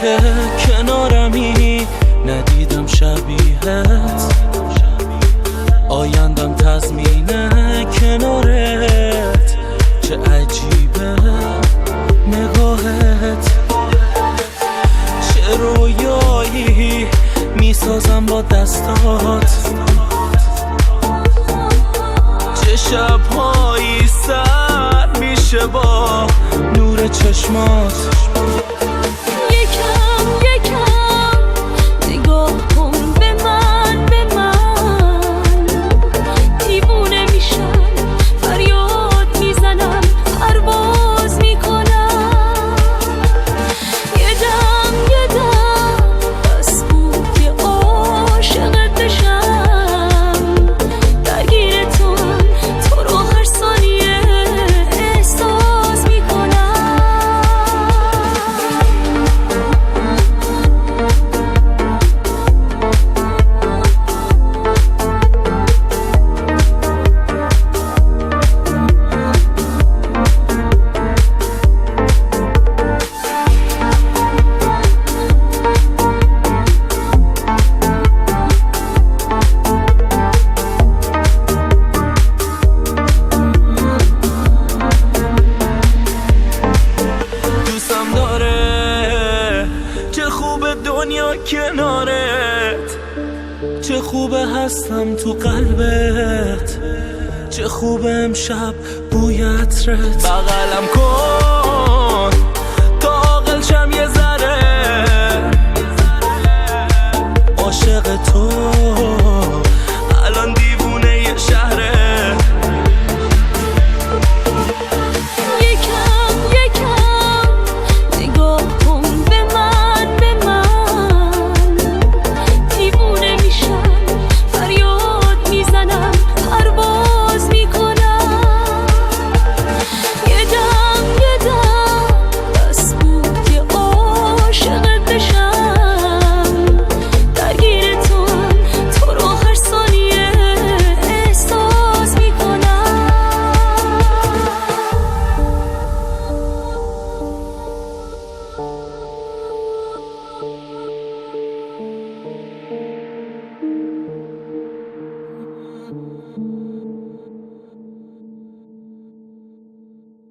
که کنارمی ندیدم شبیهت، آیندم تضمینه کنارت. چه عجیبه نگاهت، چه رویایی میسازم با دستات، چه شبهایی سر میشه با نور چشمات. دنیا کنارت، چه خوبه هستم تو قلبت، چه خوبه امشب بوی عطرت. بغلم کن